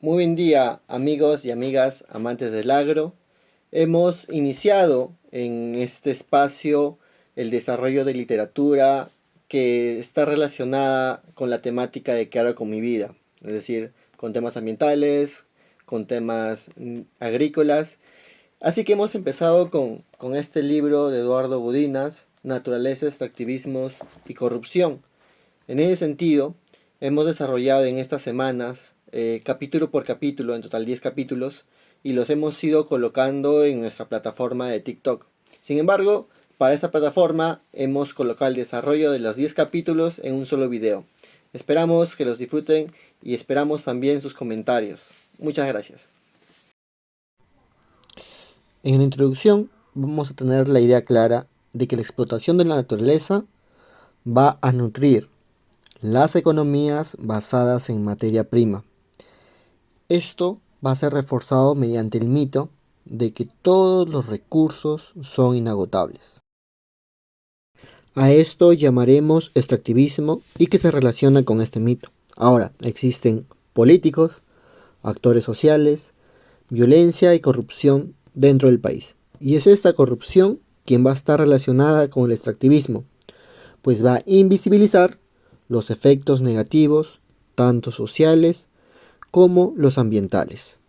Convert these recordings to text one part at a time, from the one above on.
Muy buen día, amigos y amigas amantes del agro. Hemos iniciado en este espacio el desarrollo de literatura que está relacionada con la temática de qué hago con mi vida, es decir, con temas ambientales, con temas agrícolas. Así que hemos empezado con este libro de Eduardo Budinas, Naturaleza, Extractivismos y Corrupción. En ese sentido, hemos desarrollado en estas semanas, capítulo por capítulo, en total 10 capítulos, y los hemos ido colocando en nuestra plataforma de TikTok. Sin embargo, para esta plataforma hemos colocado el desarrollo de los 10 capítulos en un solo video. Esperamos que los disfruten y esperamos también sus comentarios. Muchas gracias. En la introducción vamos a tener la idea clara de que la explotación de la naturaleza va a nutrir las economías basadas en materia prima. Esto va a ser reforzado mediante el mito de que todos los recursos son inagotables. A esto llamaremos extractivismo y que se relaciona con este mito. Ahora, existen políticos, actores sociales, violencia y corrupción dentro del país. Y es esta corrupción quien va a estar relacionada con el extractivismo, pues va a invisibilizar los efectos negativos, tanto sociales como los ambientales.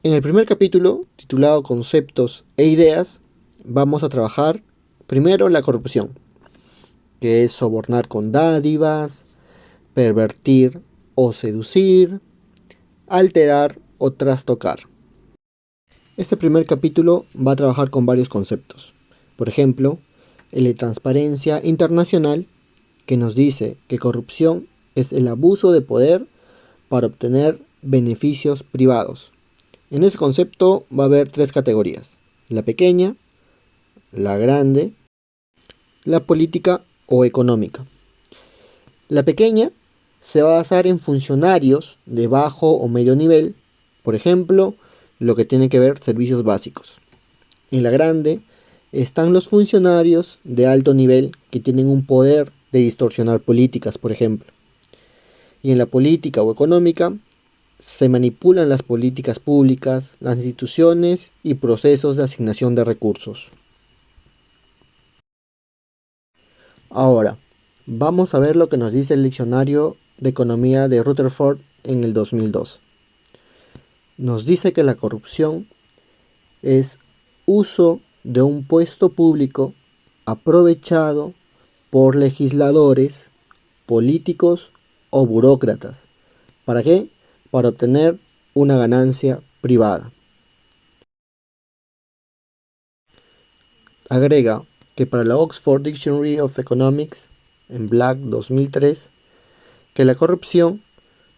En el primer capítulo, titulado Conceptos e Ideas, vamos a trabajar primero la corrupción, que es sobornar con dádivas, pervertir o seducir, alterar o trastocar. Este primer capítulo va a trabajar con varios conceptos. Por ejemplo, el de transparencia internacional, que nos dice que corrupción es el abuso de poder para obtener beneficios privados. En ese concepto va a haber tres categorías: la pequeña, la grande, la política o económica. La pequeña se va a basar en funcionarios de bajo o medio nivel, por ejemplo, lo que tiene que ver servicios básicos. En la grande están los funcionarios de alto nivel que tienen un poder de distorsionar políticas, por ejemplo. Y en la política o económica se manipulan las políticas públicas, las instituciones y procesos de asignación de recursos. Ahora, vamos a ver lo que nos dice el diccionario de economía de Rutherford en el 2002. Nos dice que la corrupción es uso de un puesto público aprovechado por legisladores, políticos o burócratas. ¿Para qué? Para obtener una ganancia privada. Agrega que para la Oxford Dictionary of Economics, en Black 2003, que la corrupción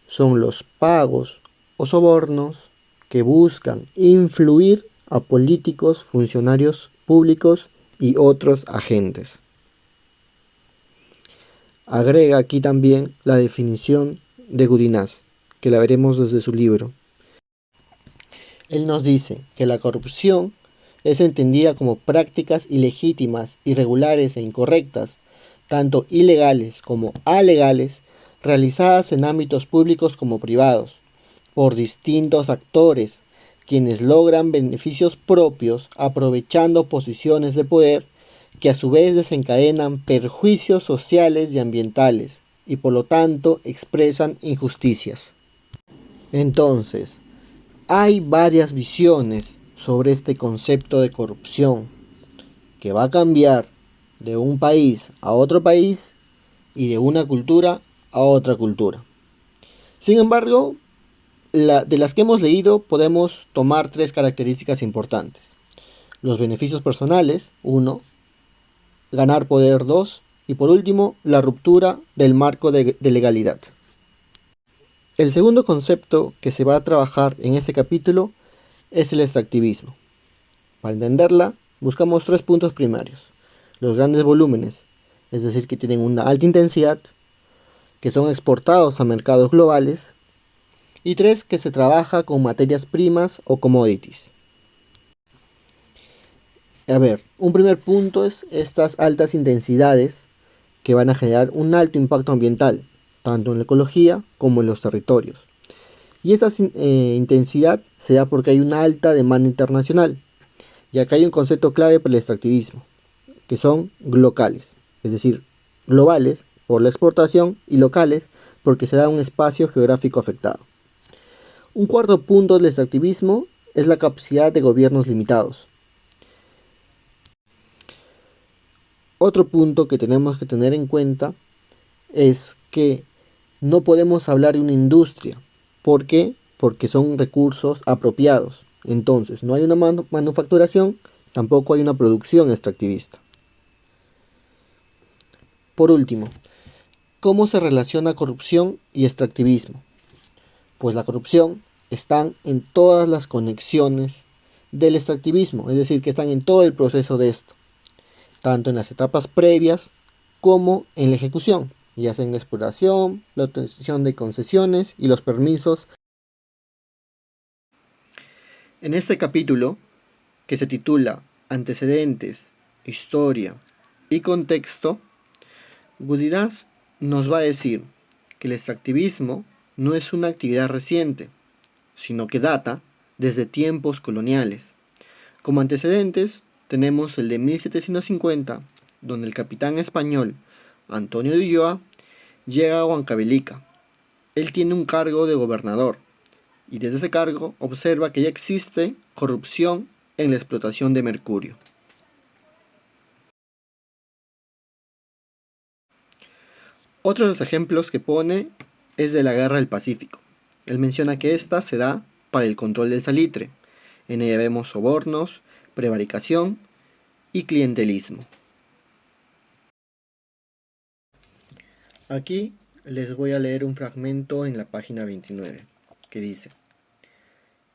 son los pagos o sobornos que buscan influir a políticos, funcionarios públicos y otros agentes. Agrega aquí también la definición de Budinas, que la veremos desde su libro. Él nos dice que la corrupción es entendida como prácticas ilegítimas, irregulares e incorrectas, tanto ilegales como alegales, realizadas en ámbitos públicos como privados, por distintos actores, quienes logran beneficios propios aprovechando posiciones de poder que a su vez desencadenan perjuicios sociales y ambientales y por lo tanto expresan injusticias. Entonces, hay varias visiones sobre este concepto de corrupción que va a cambiar de un país a otro país y de una cultura a otra cultura. Sin embargo, de las que hemos leído podemos tomar tres características importantes: los beneficios personales, 1; ganar poder, 2; y por último, la ruptura del marco de legalidad. El segundo concepto que se va a trabajar en este capítulo es el extractivismo. Para entenderla, buscamos tres puntos primarios: los grandes volúmenes, es decir, que tienen una alta intensidad, que son exportados a mercados globales, y 3, que se trabaja con materias primas o commodities. A ver, un primer punto es estas altas intensidades que van a generar un alto impacto ambiental. tanto en la ecología como en los territorios. Y esta intensidad se da porque hay una alta demanda internacional. Y acá hay un concepto clave para el extractivismo, que son locales, es decir, globales por la exportación y locales porque se da un espacio geográfico afectado. Un cuarto punto del extractivismo es la capacidad de gobiernos limitados. Otro punto que tenemos que tener en cuenta es que no podemos hablar de una industria. ¿Por qué? Porque son recursos apropiados. Entonces, no hay una manufacturación, tampoco hay una producción extractivista. Por último, ¿cómo se relaciona corrupción y extractivismo? Pues la corrupción está en todas las conexiones del extractivismo, es decir, que están en todo el proceso de esto, tanto en las etapas previas como en la ejecución, ya sea en la exploración, la obtención de concesiones y los permisos. En este capítulo, que se titula Antecedentes, Historia y Contexto, Gudinás nos va a decir que el extractivismo no es una actividad reciente, sino que data desde tiempos coloniales. Como antecedentes tenemos el de 1750, donde el capitán español Antonio de Ulloa llega a Huancavelica. Él tiene un cargo de gobernador y desde ese cargo observa que ya existe corrupción en la explotación de mercurio. Otro de los ejemplos que pone es de la Guerra del Pacífico. Él menciona que esta se da para el control del salitre. En ella vemos sobornos, prevaricación y clientelismo. Aquí les voy a leer un fragmento en la página 29, que dice: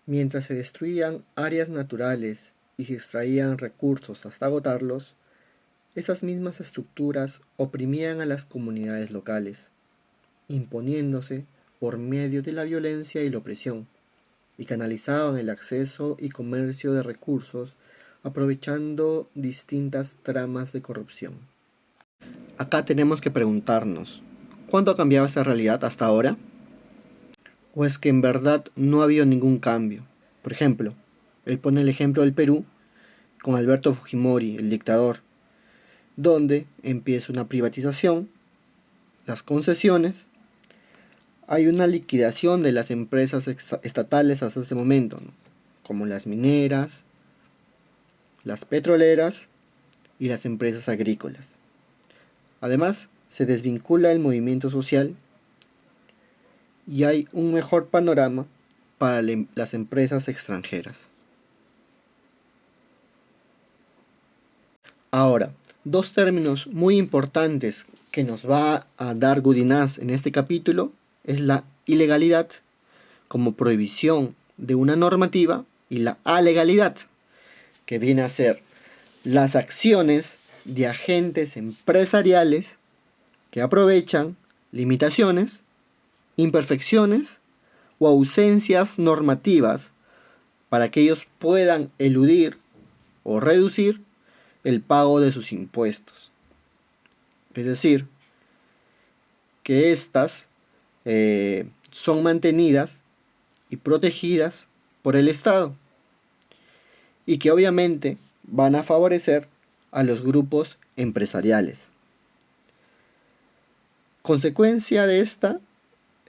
mientras se destruían áreas naturales y se extraían recursos hasta agotarlos, esas mismas estructuras oprimían a las comunidades locales, imponiéndose por medio de la violencia y la opresión, y canalizaban el acceso y comercio de recursos aprovechando distintas tramas de corrupción. Acá tenemos que preguntarnos, ¿cuánto ha cambiado esta realidad hasta ahora? ¿O es que en verdad no ha habido ningún cambio? Por ejemplo, él pone el ejemplo del Perú con Alberto Fujimori, el dictador, donde empieza una privatización, las concesiones, hay una liquidación de las empresas estatales hasta este momento, ¿no? Como las mineras, las petroleras y las empresas agrícolas. Además, se desvincula el movimiento social y hay un mejor panorama para las empresas extranjeras. Ahora, dos términos muy importantes que nos va a dar Gudinás en este capítulo es la ilegalidad como prohibición de una normativa y la alegalidad, que viene a ser las acciones de agentes empresariales que aprovechan limitaciones, imperfecciones o ausencias normativas para que ellos puedan eludir o reducir el pago de sus impuestos. Es decir, que éstas son mantenidas y protegidas por el Estado y que obviamente van a favorecer a los grupos empresariales. Consecuencia de esta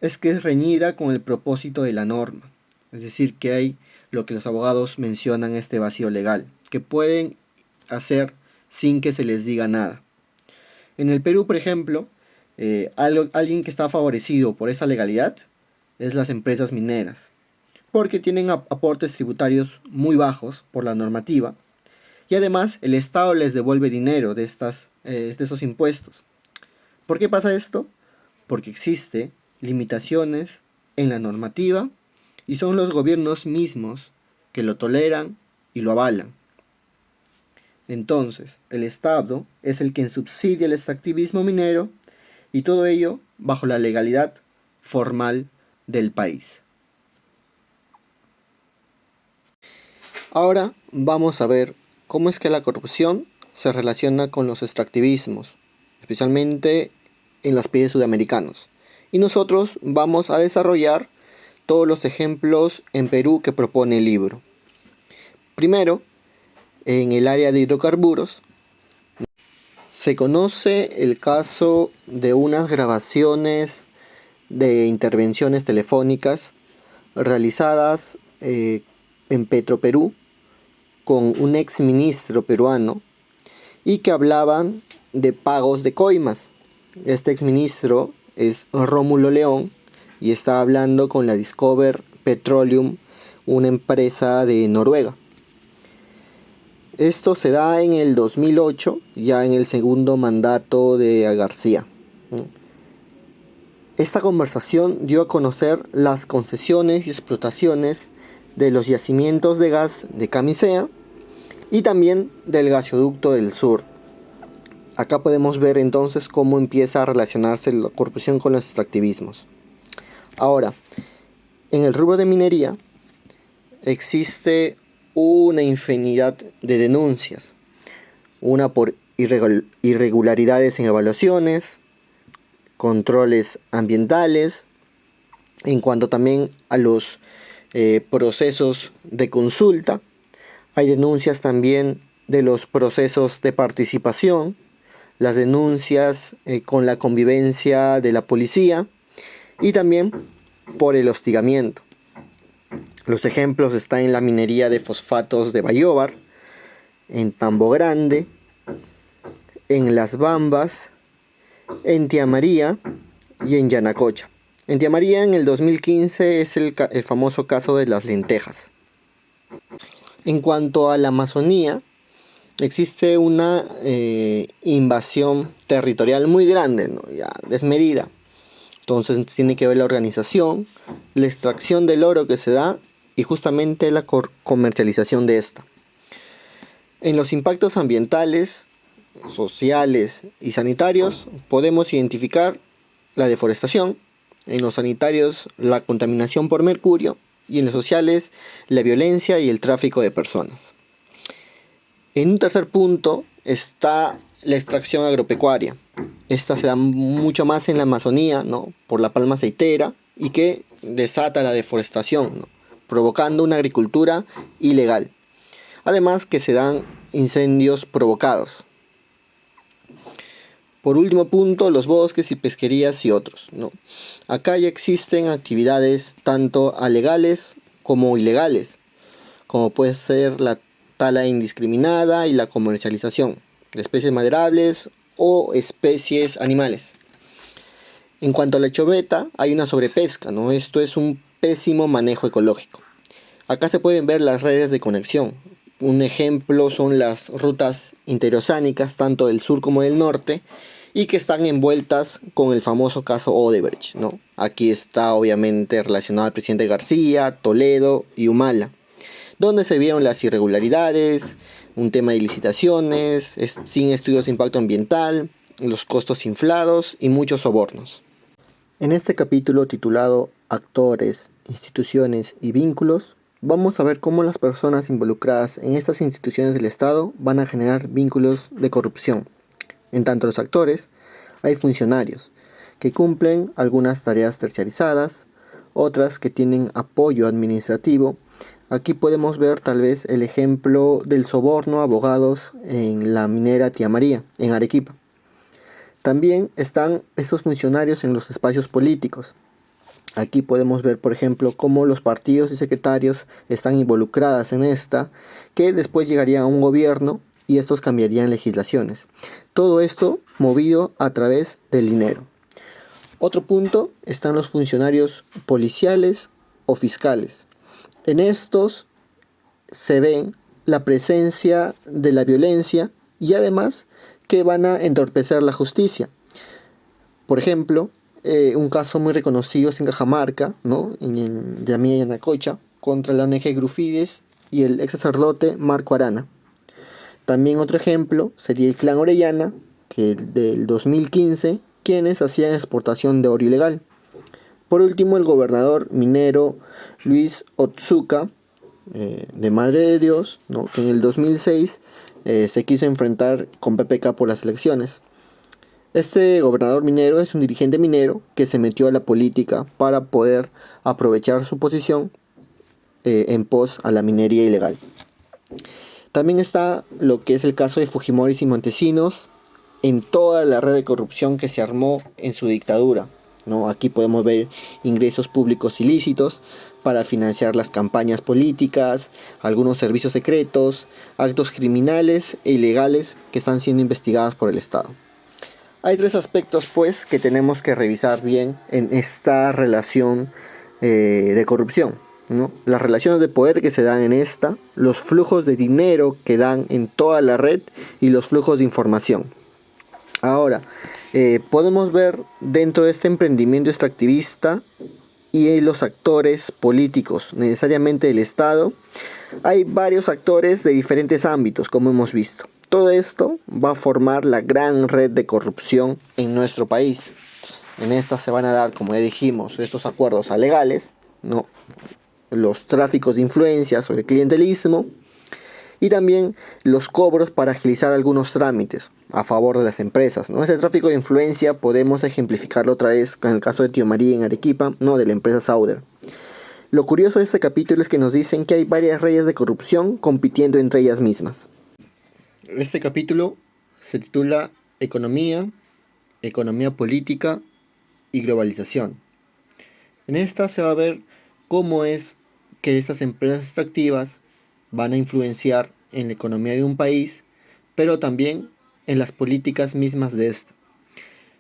es que es reñida con el propósito de la norma, es decir, que hay lo que los abogados mencionan este vacío legal, que pueden hacer sin que se les diga nada. En el Perú, por ejemplo, alguien que está favorecido por esa legalidad es las empresas mineras, porque tienen aportes tributarios muy bajos por la normativa y además el Estado les devuelve dinero de esos impuestos. ¿Por qué pasa esto? Porque existe limitaciones en la normativa y son los gobiernos mismos que lo toleran y lo avalan. Entonces, el Estado es el quien subsidia el extractivismo minero y todo ello bajo la legalidad formal del país. Ahora vamos a ver cómo es que la corrupción se relaciona con los extractivismos, especialmente en los países sudamericanos, y nosotros vamos a desarrollar todos los ejemplos en Perú que propone el libro. Primero, en el área de hidrocarburos, se conoce el caso de unas grabaciones de intervenciones telefónicas realizadas en Petroperú con un ex ministro peruano y que hablaban de pagos de coimas. Este ex ministro es Rómulo León y está hablando con la Discover Petroleum, una empresa de Noruega. Esto se da en el 2008, ya en el segundo mandato de García. Esta conversación dio a conocer las concesiones y explotaciones de los yacimientos de gas de Camisea y también del gasoducto del sur. Acá podemos ver entonces cómo empieza a relacionarse la corrupción con los extractivismos. Ahora, en el rubro de minería existe una infinidad de denuncias. Una por irregularidades en evaluaciones, controles ambientales, en cuanto también a los procesos de consulta. Hay denuncias también de los procesos de participación, las denuncias con la convivencia de la policía y también por el hostigamiento. Los ejemplos están en la minería de fosfatos de Bayóvar, en Tambo Grande, en Las Bambas, en Tía María y en Yanacocha. En Tía María en el 2015 es el famoso caso de las lentejas. En cuanto a la Amazonía, existe una invasión territorial muy grande, ¿no? Ya desmedida. Entonces tiene que ver la organización, la extracción del oro que se da y justamente la comercialización de esta. En los impactos ambientales, sociales y sanitarios podemos identificar la deforestación, en los sanitarios la contaminación por mercurio y en los sociales la violencia y el tráfico de personas. En un tercer punto está la extracción agropecuaria. Esta se da mucho más en la Amazonía, ¿no? Por la palma aceitera y que desata la deforestación, ¿no? Provocando una agricultura ilegal. Además que se dan incendios provocados. Por último punto, los bosques y pesquerías y otros, ¿no? Acá ya existen actividades tanto alegales como ilegales, como puede ser la tala indiscriminada y la comercialización de especies maderables o especies animales. En cuanto a la choveta, hay una sobrepesca, ¿no? Esto es un pésimo manejo ecológico. Acá se pueden ver las redes de conexión. Un ejemplo son las rutas interoceánicas, tanto del sur como del norte, y que están envueltas con el famoso caso Odebrecht, ¿no? Aquí está obviamente relacionado al presidente García, Toledo y Humala, donde se vieron las irregularidades, un tema de licitaciones, sin estudios de impacto ambiental, los costos inflados y muchos sobornos. En este capítulo titulado Actores, instituciones y vínculos, vamos a ver cómo las personas involucradas en estas instituciones del Estado van a generar vínculos de corrupción. En tanto los actores, hay funcionarios que cumplen algunas tareas terciarizadas, otras que tienen apoyo administrativo. Aquí podemos ver tal vez el ejemplo del soborno a abogados en la minera Tía María, en Arequipa. También están estos funcionarios en los espacios políticos. Aquí podemos ver, por ejemplo, cómo los partidos y secretarios están involucradas en esta, que después llegarían a un gobierno y estos cambiarían legislaciones. Todo esto movido a través del dinero. Otro punto están los funcionarios policiales o fiscales. En estos se ven la presencia de la violencia y además que van a entorpecer la justicia. Por ejemplo, un caso muy reconocido es en Cajamarca, ¿no? en Yamía y Yanacocha, contra la ONG Grufides y el ex sacerdote Marco Arana. También otro ejemplo sería el clan Orellana, que del 2015, quienes hacían exportación de oro ilegal. Por último, el gobernador minero Luis Otsuka, de Madre de Dios, ¿no? que en el 2006 se quiso enfrentar con PPK por las elecciones. Este gobernador minero es un dirigente minero que se metió a la política para poder aprovechar su posición en pos a la minería ilegal. También está lo que es el caso de Fujimori y Montesinos en toda la red de corrupción que se armó en su dictadura, ¿no? Aquí podemos ver ingresos públicos ilícitos para financiar las campañas políticas, algunos servicios secretos, actos criminales e ilegales que están siendo investigados por el Estado. Hay tres aspectos, pues, que tenemos que revisar bien en esta relación de corrupción, ¿no? Las relaciones de poder que se dan en esta, los flujos de dinero que dan en toda la red y los flujos de información. Ahora, podemos ver dentro de este emprendimiento extractivista y los actores políticos, necesariamente del Estado, hay varios actores de diferentes ámbitos, como hemos visto. Todo esto va a formar la gran red de corrupción en nuestro país. En esta se van a dar, como ya dijimos, estos acuerdos alegales, ¿no? Los tráficos de influencias o el clientelismo y también los cobros para agilizar algunos trámites a favor de las empresas, ¿no? Este tráfico de influencia podemos ejemplificarlo otra vez con el caso de Tío María en Arequipa, ¿no? De la empresa Sauder. Lo curioso de este capítulo es que nos dicen que hay varias redes de corrupción compitiendo entre ellas mismas. Este capítulo se titula Economía, Economía Política y Globalización. En esta se va a ver cómo es que estas empresas extractivas van a influenciar en la economía de un país, pero también en las políticas mismas de este.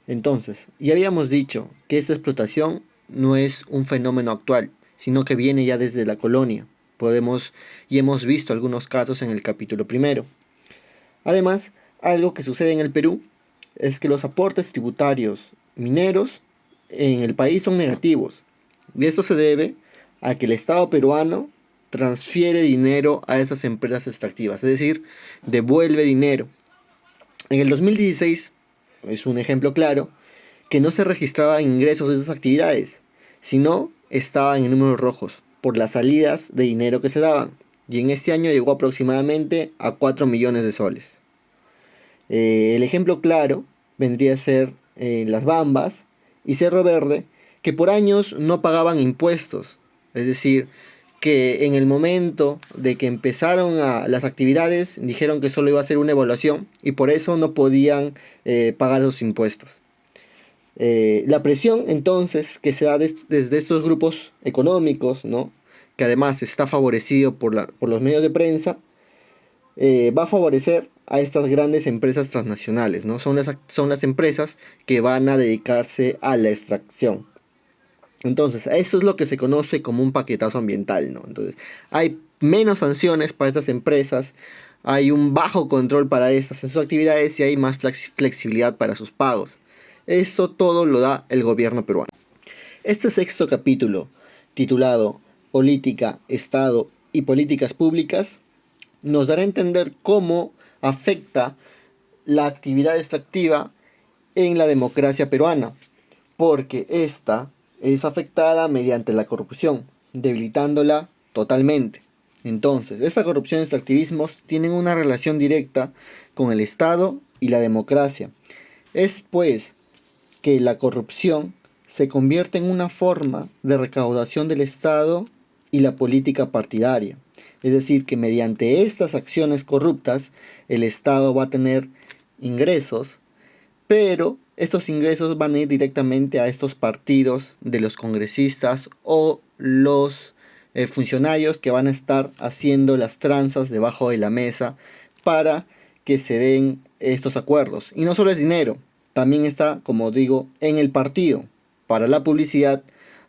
Entonces, ya habíamos dicho que esta explotación no es un fenómeno actual, sino que viene ya desde la colonia. Y hemos visto algunos casos en el capítulo primero. Además, algo que sucede en el Perú es que los aportes tributarios mineros en el país son negativos. Y esto se debe a que el Estado peruano transfiere dinero a esas empresas extractivas, es decir, devuelve dinero. En el 2016, es un ejemplo claro, que no se registraban ingresos de esas actividades, sino estaban en números rojos por las salidas de dinero que se daban. Y en este año llegó aproximadamente a 4 millones de soles. El ejemplo claro vendría a ser Las Bambas y Cerro Verde, que por años no pagaban impuestos. Es decir, que en el momento de que empezaron las actividades dijeron que solo iba a ser una evaluación y por eso no podían pagar esos impuestos. La presión entonces que se da desde estos grupos económicos, ¿no? Que además está favorecido por los medios de prensa, va a favorecer a estas grandes empresas transnacionales, ¿no? Son las empresas que van a dedicarse a la extracción. Entonces, eso es lo que se conoce como un paquetazo ambiental, ¿no? Entonces, hay menos sanciones para estas empresas, hay un bajo control para estas en sus actividades y hay más flexibilidad para sus pagos. Esto todo lo da el gobierno peruano. Este sexto capítulo, titulado Política, Estado y Políticas Públicas, nos dará a entender cómo afecta la actividad extractiva en la democracia peruana, porque esta es afectada mediante la corrupción, debilitándola totalmente. Entonces, esta corrupción y extractivismos tienen una relación directa con el Estado y la democracia. Es pues que la corrupción se convierte en una forma de recaudación del Estado y la política partidaria. Es decir, que mediante estas acciones corruptas el Estado va a tener ingresos, pero estos ingresos van a ir directamente a estos partidos de los congresistas o los funcionarios que van a estar haciendo las tranzas debajo de la mesa para que se den estos acuerdos. Y no solo es dinero, también está, como digo, en el partido, para la publicidad,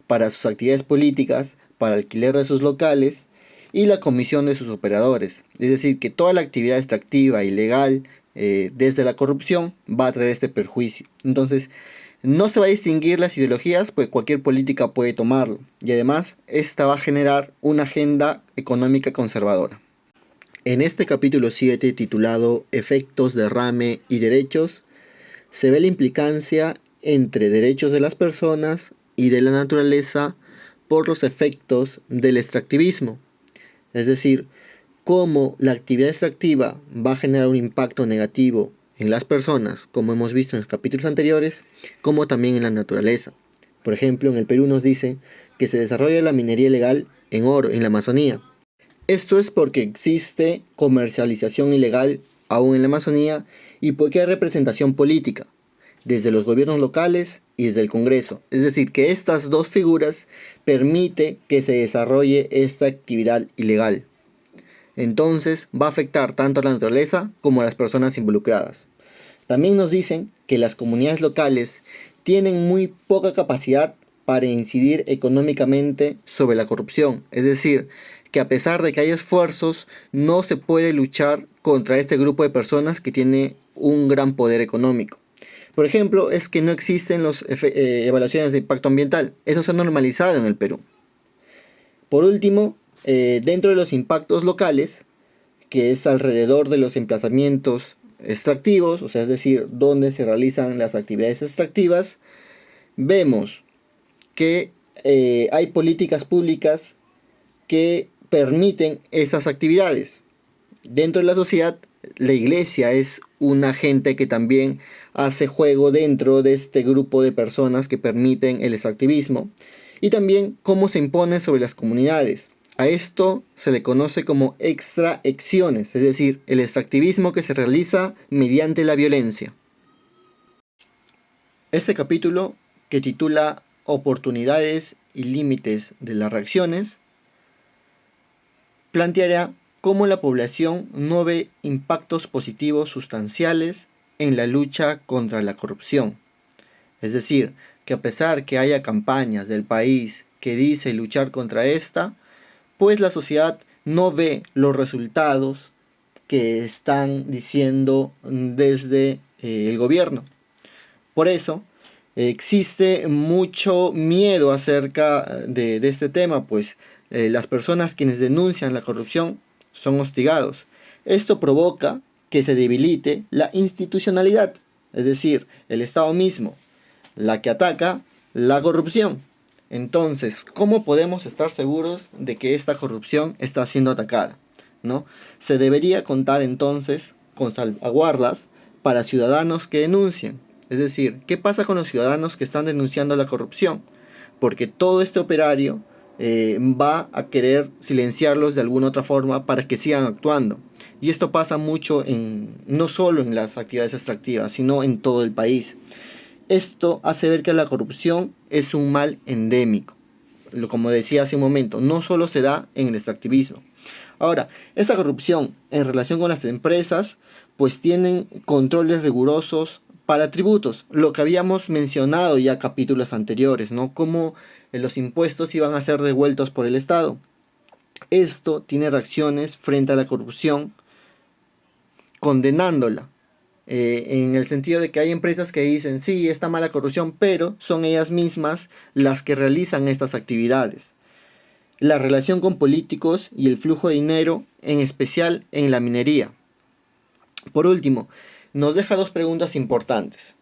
para sus actividades políticas, para alquiler de sus locales y la comisión de sus operadores. Es decir, que toda la actividad extractiva ilegal desde la corrupción va a traer este perjuicio. Entonces, no se va a distinguir las ideologías, pues cualquier política puede tomarlo. Y además, esta va a generar una agenda económica conservadora. En este capítulo 7, titulado Efectos, derrame y derechos, se ve la implicancia entre derechos de las personas y de la naturaleza por los efectos del extractivismo. Es decir, cómo la actividad extractiva va a generar un impacto negativo en las personas, como hemos visto en los capítulos anteriores, como también en la naturaleza. Por ejemplo, en el Perú nos dice que se desarrolla la minería ilegal en oro en la Amazonía. Esto es porque existe comercialización ilegal aún en la Amazonía y porque hay representación política, desde los gobiernos locales y desde el Congreso. Es decir, que estas dos figuras permiten que se desarrolle esta actividad ilegal. Entonces va a afectar tanto a la naturaleza como a las personas involucradas. También nos dicen que las comunidades locales tienen muy poca capacidad para incidir económicamente sobre la corrupción. Es decir, que a pesar de que hay esfuerzos, no se puede luchar contra este grupo de personas que tiene un gran poder económico. Por ejemplo, es que no existen las evaluaciones de impacto ambiental. Eso se ha normalizado en el Perú. Por último, dentro de los impactos locales, que es alrededor de los emplazamientos extractivos, o sea, es decir, donde se realizan las actividades extractivas, vemos que hay políticas públicas que permiten estas actividades. Dentro de la sociedad, la iglesia es un agente que también hace juego dentro de este grupo de personas que permiten el extractivismo, y también cómo se impone sobre las comunidades. A esto se le conoce como extraacciones, es decir, el extractivismo que se realiza mediante la violencia. Este capítulo, que titula Oportunidades y límites de las reacciones, planteará cómo la población no ve impactos positivos sustanciales en la lucha contra la corrupción. Es decir, que a pesar que haya campañas del país que dice luchar contra esta, pues la sociedad no ve los resultados que están diciendo desde el gobierno. Por eso existe mucho miedo acerca de este tema, pues las personas quienes denuncian la corrupción son hostigados. Esto provoca que se debilite la institucionalidad, es decir, el Estado mismo, la que ataca la corrupción. Entonces, ¿cómo podemos estar seguros de que esta corrupción está siendo atacada? ¿No? Se debería contar entonces con salvaguardas para ciudadanos que denuncian. Es decir, ¿qué pasa con los ciudadanos que están denunciando la corrupción? Porque todo este operario va a querer silenciarlos de alguna otra forma para que sigan actuando. Y esto pasa mucho no solo en las actividades extractivas, sino en todo el país. Esto hace ver que la corrupción es un mal endémico. Como decía hace un momento, no solo se da en el extractivismo. Ahora, esta corrupción en relación con las empresas, pues tienen controles rigurosos para tributos, lo que habíamos mencionado ya en capítulos anteriores, ¿no? Cómo los impuestos iban a ser devueltos por el Estado. Esto tiene reacciones frente a la corrupción, condenándola. En el sentido de que hay empresas que dicen, sí, está mala corrupción, pero son ellas mismas las que realizan estas actividades. La relación con políticos y el flujo de dinero, en especial en la minería. Por último, nos deja dos preguntas importantes.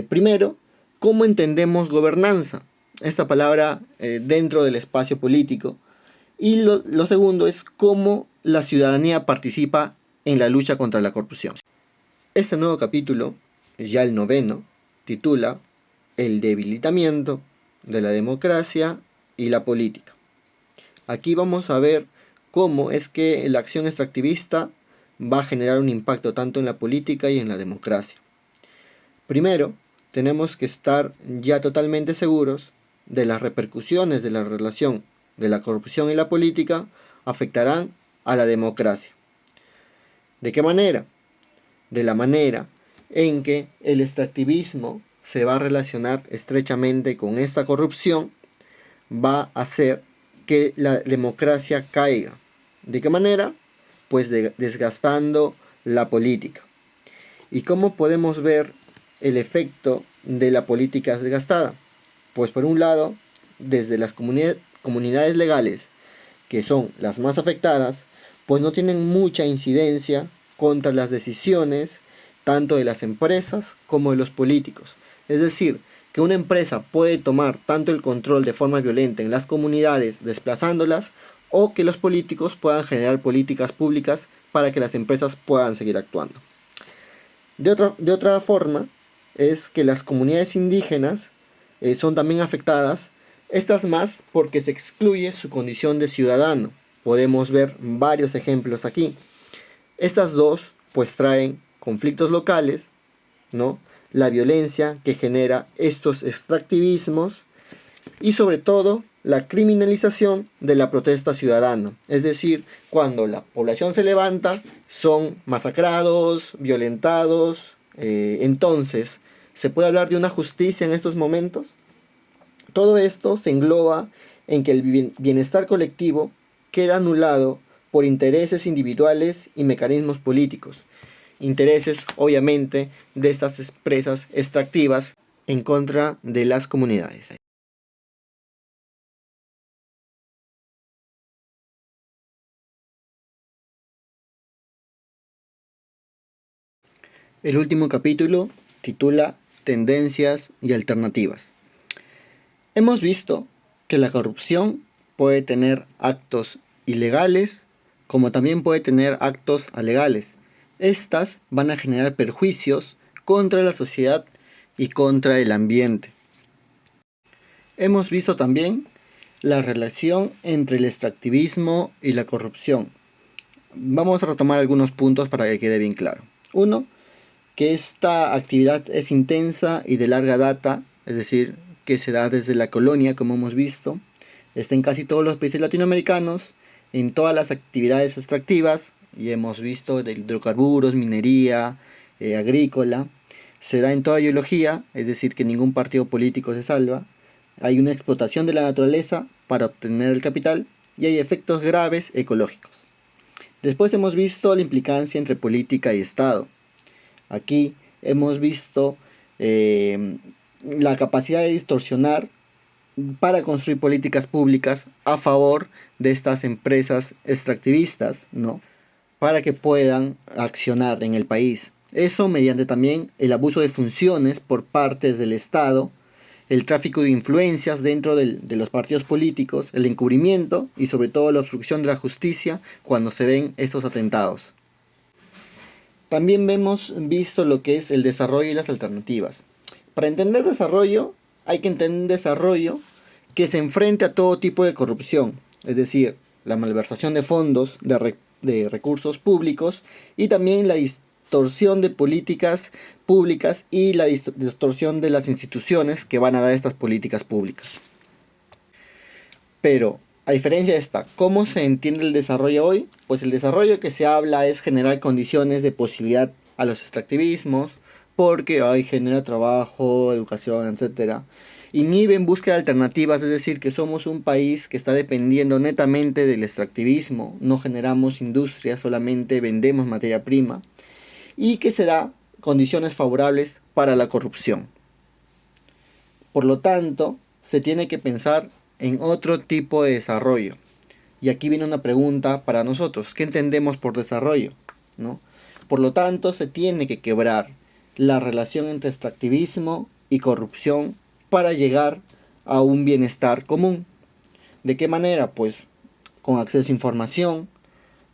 Primero, ¿cómo entendemos gobernanza? Esta palabra dentro del espacio político. Y lo segundo es cómo la ciudadanía participa en la lucha contra la corrupción. Este nuevo capítulo, ya el noveno, titula El debilitamiento de la democracia y la política. Aquí vamos a ver cómo es que la acción extractivista va a generar un impacto tanto en la política y en la democracia. Primero, tenemos que estar ya totalmente seguros de las repercusiones de la relación de la corrupción y la política afectarán a la democracia. ¿De qué manera? De la manera en que el extractivismo se va a relacionar estrechamente con esta corrupción, va a hacer que la democracia caiga. ¿De qué manera? Pues desgastando la política. ¿Y cómo podemos ver el efecto de la política desgastada? Pues por un lado, desde las comunidades legales, que son las más afectadas, pues no tienen mucha incidencia contra las decisiones tanto de las empresas como de los políticos. Es decir, que una empresa puede tomar tanto el control de forma violenta en las comunidades desplazándolas, o que los políticos puedan generar políticas públicas para que las empresas puedan seguir actuando. De otra forma, es que las comunidades indígenas son también afectadas, estas más porque se excluye su condición de ciudadano. Podemos ver varios ejemplos aquí. Estas dos pues traen conflictos locales, ¿no? La violencia que genera estos extractivismos y sobre todo la criminalización de la protesta ciudadana. Es decir, cuando la población se levanta, son masacrados, violentados. Entonces, ¿se puede hablar de una justicia en estos momentos? Todo esto se engloba en que el bienestar colectivo queda anulado por intereses individuales y mecanismos políticos. Intereses, obviamente, de estas empresas extractivas en contra de las comunidades. El último capítulo titula Tendencias y alternativas. Hemos visto que la corrupción puede tener actos ilegales como también puede tener actos alegales. Estas van a generar perjuicios contra la sociedad y contra el ambiente. Hemos visto también la relación entre el extractivismo y la corrupción. Vamos a retomar algunos puntos para que quede bien claro. Uno, que esta actividad es intensa y de larga data, es decir, que se da desde la colonia, como hemos visto, está en casi todos los países latinoamericanos, en todas las actividades extractivas, y hemos visto de hidrocarburos, minería, agrícola, se da en toda geología, es decir, que ningún partido político se salva, hay una explotación de la naturaleza para obtener el capital y hay efectos graves ecológicos. Después hemos visto la implicancia entre política y Estado. Aquí hemos visto la capacidad de distorsionar para construir políticas públicas a favor de estas empresas extractivistas, ¿no? Para que puedan accionar en el país. Eso mediante también el abuso de funciones por parte del Estado, el tráfico de influencias dentro de los partidos políticos, el encubrimiento y sobre todo la obstrucción de la justicia cuando se ven estos atentados. También hemos visto lo que es el desarrollo y las alternativas. Para entender desarrollo, hay que entender un desarrollo que se enfrente a todo tipo de corrupción, es decir, la malversación de fondos, de recursos públicos y también la distorsión de políticas públicas y la distorsión de las instituciones que van a dar estas políticas públicas. Pero, a diferencia de esta, ¿cómo se entiende el desarrollo hoy? Pues el desarrollo que se habla es generar condiciones de posibilidad a los extractivismos, porque hay genera trabajo, educación, etc. Inhibe en búsqueda de alternativas, es decir, que somos un país que está dependiendo netamente del extractivismo, no generamos industria, solamente vendemos materia prima, y que se da condiciones favorables para la corrupción. Por lo tanto, se tiene que pensar en otro tipo de desarrollo. Y aquí viene una pregunta para nosotros. ¿Qué entendemos por desarrollo? ¿No? Por lo tanto, se tiene que quebrar la relación entre extractivismo y corrupción para llegar a un bienestar común. ¿De qué manera? Pues con acceso a información,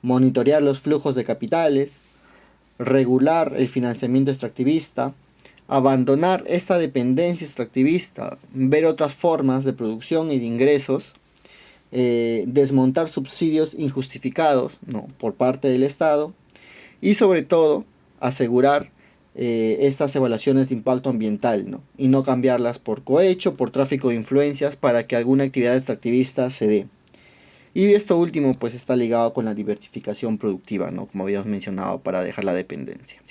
monitorear los flujos de capitales, regular el financiamiento extractivista, abandonar esta dependencia extractivista, ver otras formas de producción y de ingresos, desmontar subsidios injustificados, ¿no?, por parte del Estado y sobre todo asegurar estas evaluaciones de impacto ambiental, ¿no?, y no cambiarlas por cohecho, por tráfico de influencias para que alguna actividad extractivista se dé. Y esto último pues está ligado con la diversificación productiva, ¿no?, como habíamos mencionado, para dejar la dependencia.